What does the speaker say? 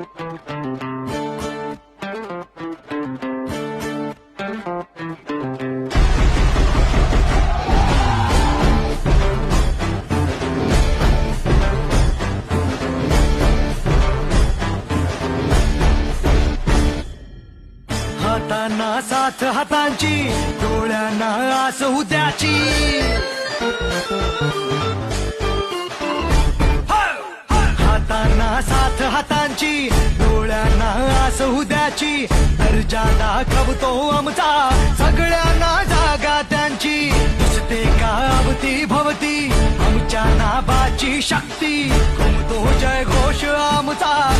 हातांना साथ हातांची, डोळ्यांना आस उद्याची. हातांना साथ हातांची, डोळ्यांना आस उद्याची. दर्जा दाखवतो आमचा, सगळ्यांना जागा त्यांची. दिसते का अवती भवती, आमच्या नावाची शक्ती. घुमतो जय घोष आमचा.